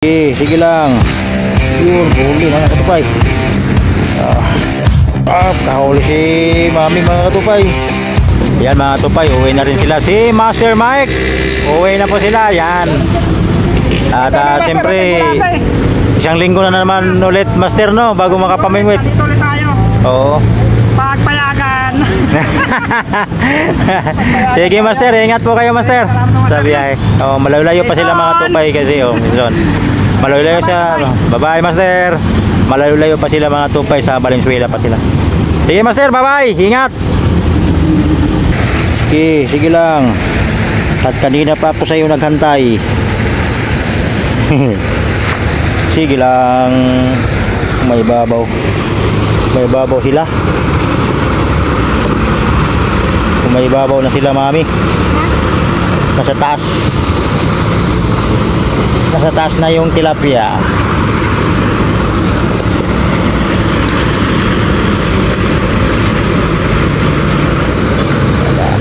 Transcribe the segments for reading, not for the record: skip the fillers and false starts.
Sige lang. Yun, huli mga katupay. Kahuli si mami mga katupay. Yan mga katupay, uwi na rin sila. Si Master Mike, uwi na po sila. Yan. At siyempre, isang linggo na naman ulit, Master, no? Bago makapamingwit. Dito ulit tayo. Oo. Pagpayagan. Sige Master, ingat po kayo Master. Sabi ay, malayo-layo pa sila mga tupay kasi Quezon. Malayo-layo sa, bye-bye Master. Malayo-layo pa sila mga tupay, sa Valenzuela pa sila. Sige Master, bye-bye, ingat. Sige lang. At kanina pa po sa'yo naghantay. Sige lang. May babaw. May babaw sila. May babaw na sila mami. Nasa taas. Nasa taas na yung tilapia.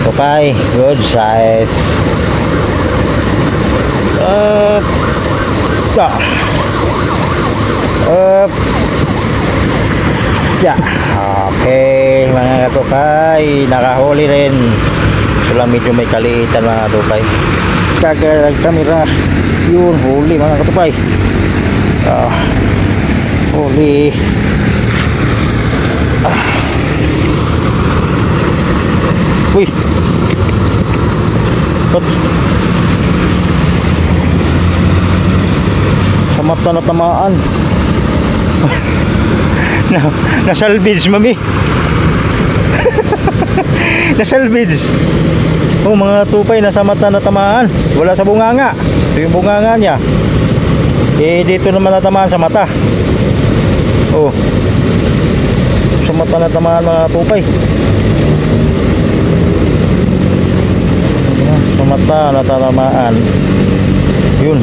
Okay, good size. Okay mga katupay, nakahuli rin. Ito lang medyo may kaliitan mga katupay. Kagalag kamera. Yun, huli mga katupay. Huli. Uy. Sa mata na tamaan. Nasalvage mami. Nasalvage. Mga tupay nasa mata na tamaan. Wala sa bunganga. Ito yung bunganga niya. Dito naman natamaan sa mata. Sa mata na tamaan mga tupay. Sa mata na tamaan. Yun.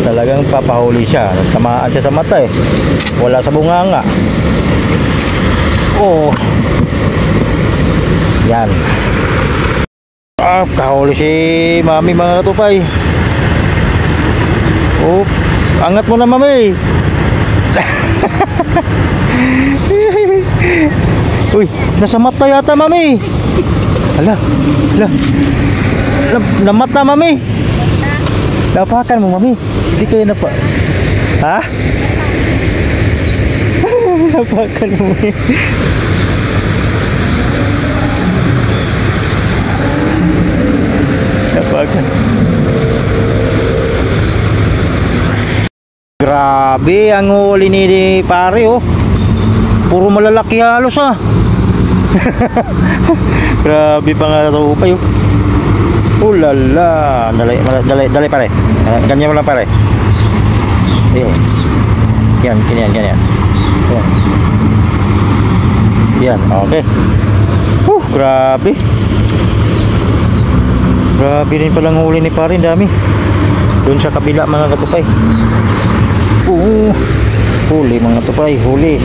Talagang papahuli siya. Tamaan siya sa mata wala sa bunganga. Yan. Kahuli si mami mga katupay. Angat mo na mami. Uy, nasa mata yata mami. Hala. Namata mami. Napakan mo mami. Hindi kayo napa. Ha? Napakan mo mami. Napakan. Grabe ang huli ni pare Puro malalaki halos Grabe pa nga ito pa lala. Dali pare. Ganyan mo lang pare. Yan, ganyan. Yan, okay. Grabe. Grabe rin palang huli ni pare, dami. Doon sa kabila mga katupay. Huli mga tupay, huli.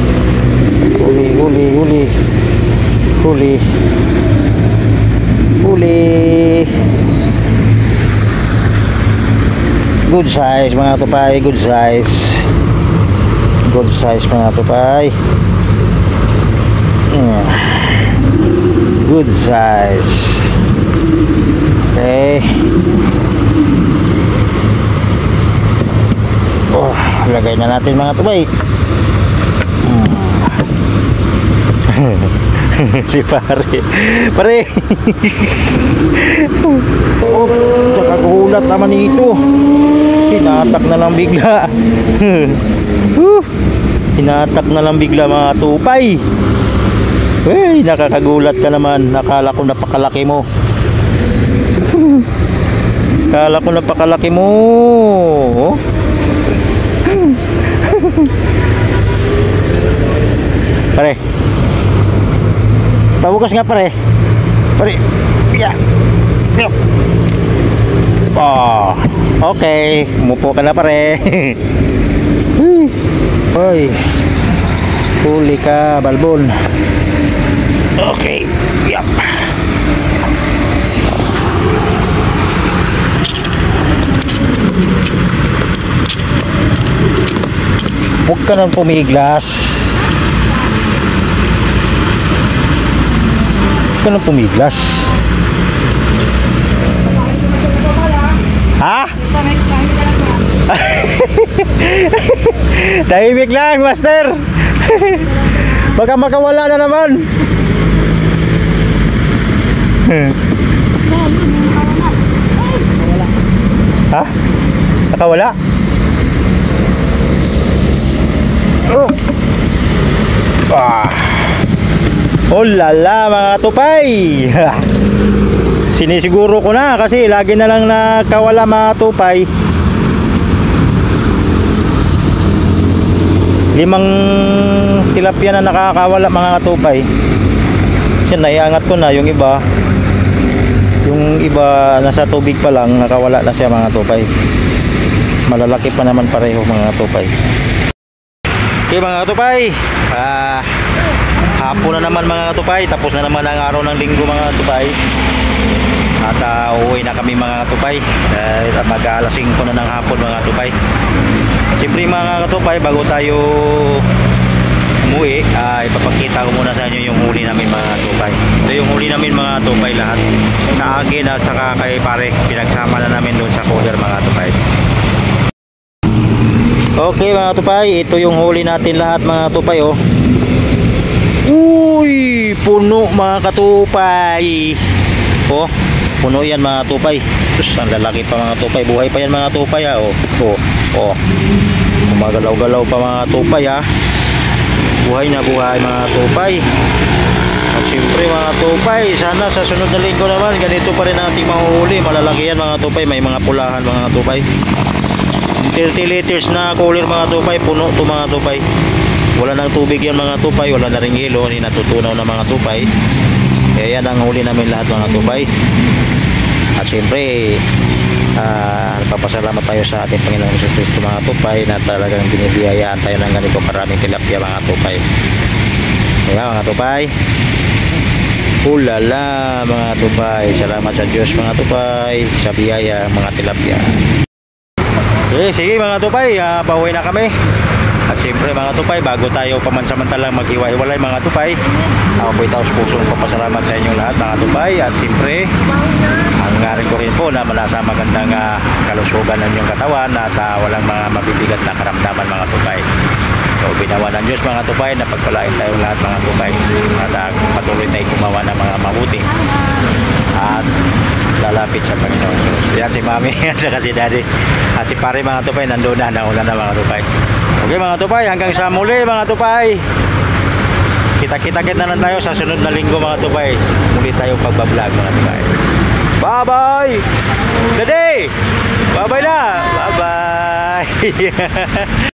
Good size mga tupay, good size. Good size mga tupay. Good size. Okay. Lagay na natin mga tupay. Si pare. Nakagulat naman ito. Hinatak na lang bigla. Hinatak na lang bigla mga tupay. Nakakagulat ka naman. Akala ko napakalaki mo. Pare. Pabukas nga pare. Yeah. Okay. Umupo ka na pare. Hoy. Huli ka, balbon. Okay. Huwag ka nang pumiglas. Huwag ka nang pumiglas. Ha? Tahimik lang, master. Baka makawala na naman. Ha? Nakawala? Oh. Ah. Oh lala mga tupay. Sinisiguro ko na kasi lagi na lang nakawala mga tupay. 5 tilapia na nakakawala mga tupay. Yan, naiangat ko na yung iba. Yung iba nasa tubig pa lang, nakawala na siya mga tupay. Malalaki pa naman pareho mga tupay. Okay mga tupay, hapon na naman mga tupay. Tapos na naman ang araw ng linggo mga tupay. At uuwi na kami mga tupay dahil mag-aalas 5 na ng hapon mga tupay. Siyempre mga tupay, bago tayo umuwi, ipapakita ko muna sa inyo yung huli namin mga tupay. Ito yung huli namin mga tupay lahat. Sa akin at saka kay pare, pinagsama na namin doon sa cooler mga tupay. Okay mga tupay, ito yung huli natin lahat mga tupay oh. Uy, puno mga katupay. Oh, puno yan mga tupay. Sus, ang lalaki pa mga tupay. Buhay pa yan mga tupay ah. Oh, oh, oh. Gumagalaw-galaw pa mga tupay ah. Buhay na buhay mga tupay. At siyempre mga tupay, sana sa sunod na linggo naman ganito pa rin ating mahuhuli. Malalaki yan mga tupay, may mga pulahan mga tupay. 30 liters na cooler mga tupay, puno to mga tupay. Wala nang tubig yan mga tupay, wala na ring hilo, hindi natutunaw na mga tupay. Kaya yan ang huli namin lahat mga tupay. At siyempre nagpapasalamat tayo sa ating Panginoong Hesus Kristo mga tupay na talagang binibiyayaan tayo ng ganito karaming tilapia mga tupay. Kaya mga tupay, ulala mga tupay, salamat sa Diyos mga tupay sa biyaya mga tilapia. Sige mga tupay, pauwi na kami. At siyempre mga tupay, bago tayo pamansamantalang maghiwa-hiwalay mga tupay, ako po'y taos pusong papasalamat sa inyong lahat mga tupay. At siyempre, hanggarin ko rin po na malasa magandang kalusugan ng inyong katawan at walang mga mabibigat na karamdaman mga tupay. So binawa ng Diyos mga tupay na pagpalain tayo lahat mga tupay at patuloy tayo gumawa ng mga mabuti at lalapit sa Panginoon Diyos. Yan si Mami at saka si Daddy at si pare mga tupay nandoon na, nauna na mga tupay. Okay mga tupay, hanggang sa muli mga tupay. Kita-kita na lang tayo sa sunod na linggo mga tupay. Muli tayo pagbablog mga tupay. Bye bye Daddy, bye bye na, bye bye.